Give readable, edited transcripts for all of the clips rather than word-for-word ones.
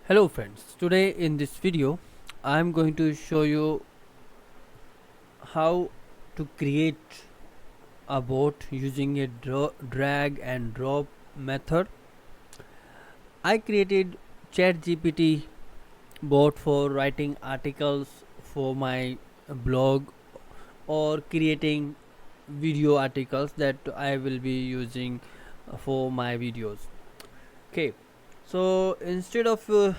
Hello friends, today in this video I am going to show you how to create a bot using a drag and drop method. I created Chat GPT bot for writing articles for my blog or creating video articles that I will be using for my videos. Okay, so instead of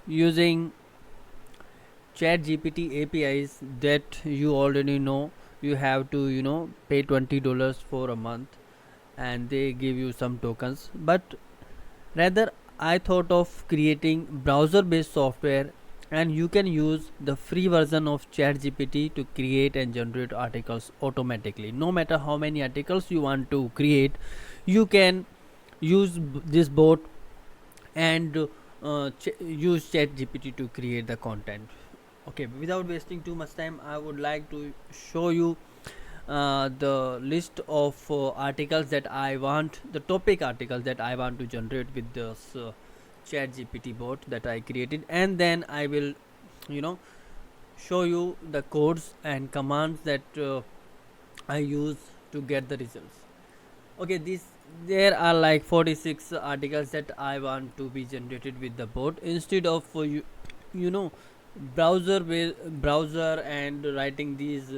using Chat GPT APIs that you already know, you have to pay $20 for a month and they give you some tokens. But rather, I thought of creating browser based software, and you can use the free version of Chat GPT to create and generate articles automatically. No matter how many articles you want to create, you can use this bot and use Chat GPT to create the content. Okay, without wasting too much time, I would like to show you the list of articles that I want, the topic articles that I want to generate with this Chat GPT bot that I created, and then I will, you know, show you the codes and commands that I use to get the results. Okay, this there are like 46 articles that I want to be generated with the bot instead of you know browser and writing these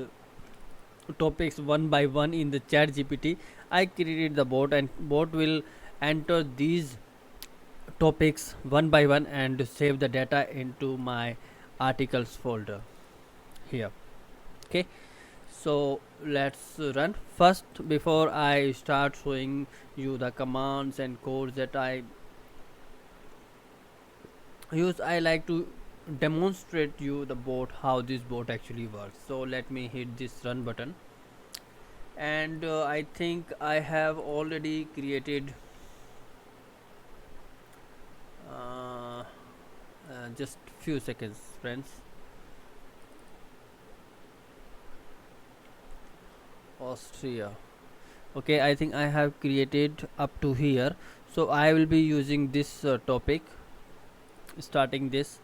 topics one by one in the Chat GPT. I created the bot, and bot will enter these topics one by one and save the data into my articles folder here. Okay, so let's run first. Before I start showing you the commands and codes that I use, I like to demonstrate you the bot, how this bot actually works. So let me hit this run button, and I think I have already created uh, just few seconds friends. Austria. Okay, I think I have created up to here, so I will be using this topic starting this.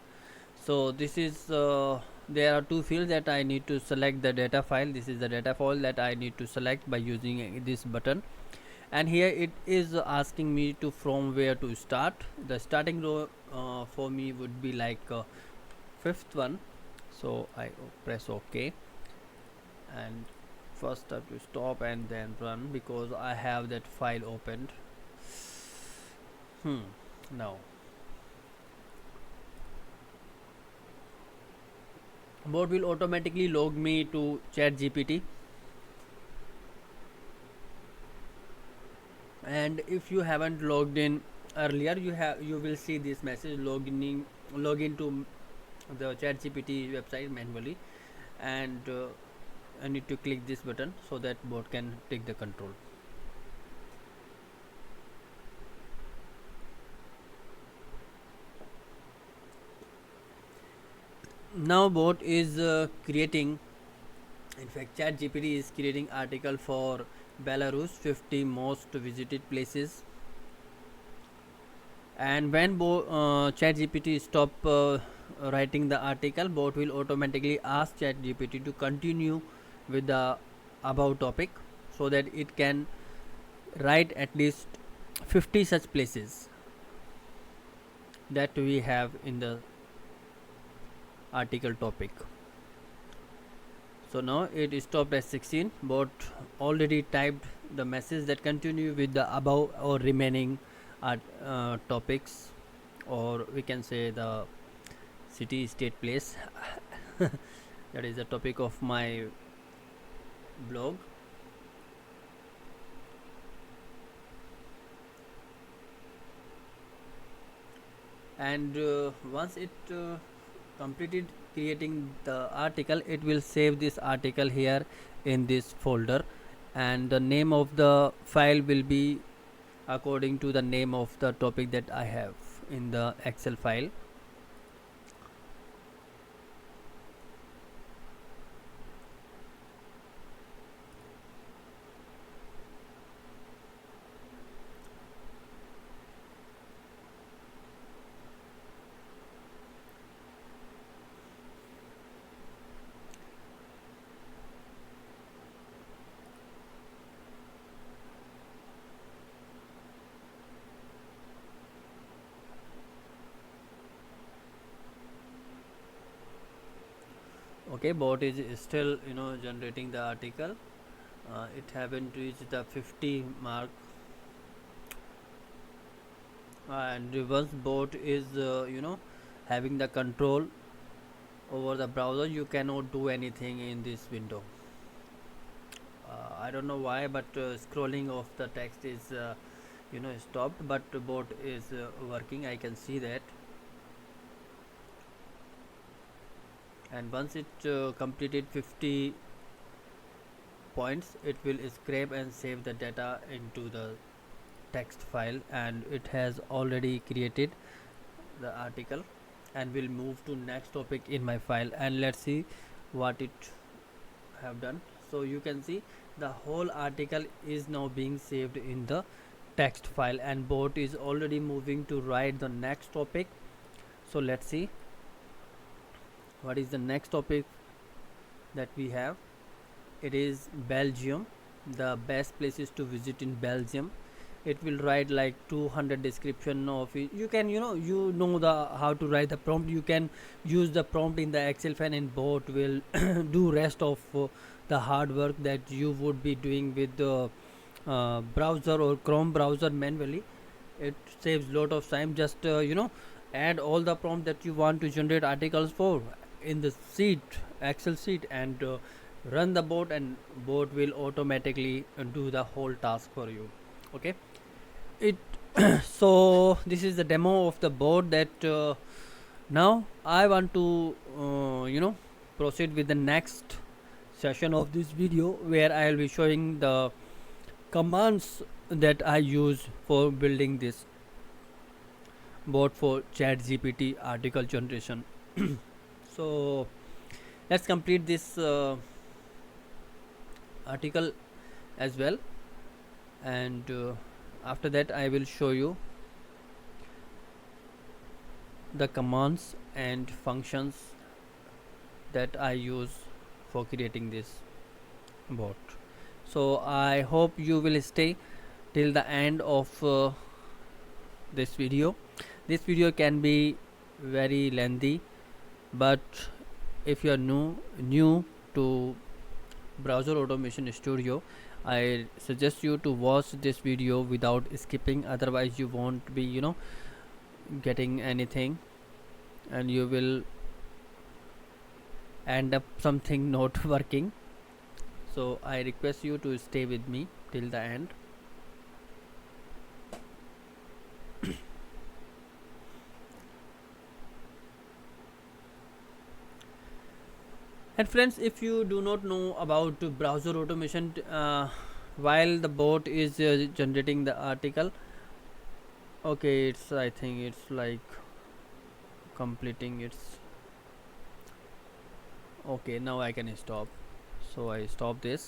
So this is there are two fields that I need to select the data file. This is the data file that I need to select by using this button, and here it is asking me to from where to start. The starting row for me would be like fifth one, so I press OK, and first I have to stop and then run because I have that file opened. Now bot will automatically log me to Chat GPT, and if you haven't logged in earlier, you will see this message login to the Chat GPT website manually, and I need to click this button so that bot can take the control. Now bot is creating, in fact Chat GPT is creating article for Belarus 50 most visited places, and when Chat GPT stop writing the article, bot will automatically ask Chat GPT to continue with the above topic so that it can write at least 50 such places that we have in the article topic. So now it stopped at 16. Bot already typed the message that continue with the above or remaining topics, or we can say the city, state, place. That is the topic of my blog. And once it completed creating the article, it will save this article here in this folder, and the name of the file will be according to the name of the topic that I have in the Excel file. Okay, bot is still generating the article. It haven't reached the 50 mark, and once bot is having the control over the browser, you cannot do anything in this window. I don't know why, but scrolling of the text is stopped, but bot is working. I can see that. And once it completed 50 points, it will scrape and save the data into the text file, and it has already created the article, and will move to next topic in my file, and let's see what it have done. So you can see the whole article is now being saved in the text file, and bot is already moving to write the next topic. So let's see what is the next topic that we have. It is Belgium, the best places to visit in Belgium. It will write like 200 description of it. You can the how to write the prompt. You can use the prompt in the Excel file, and bot will do rest of the hard work that you would be doing with the browser or Chrome browser manually. It saves lot of time. Just add all the prompt that you want to generate articles for in the sheet, Excel sheet, and run the bot, and bot will automatically do the whole task for you. Okay, it so this is the demo of the bot that now I want to proceed with the next session of this video, where I will be showing the commands that I use for building this bot for Chat GPT article generation. So let's complete this article as well, and after that I will show you the commands and functions that I use for creating this bot. So I hope you will stay till the end of this video. This video can be very lengthy, but if you are new to Browser Automation Studio, I suggest you to watch this video without skipping, otherwise you won't be getting anything, and you will end up something not working. So I request you to stay with me till the end. And friends, if you do not know about browser automation, while the bot is generating the article, okay, it's I think it's like completing its. Okay, now I can stop. So I stop this.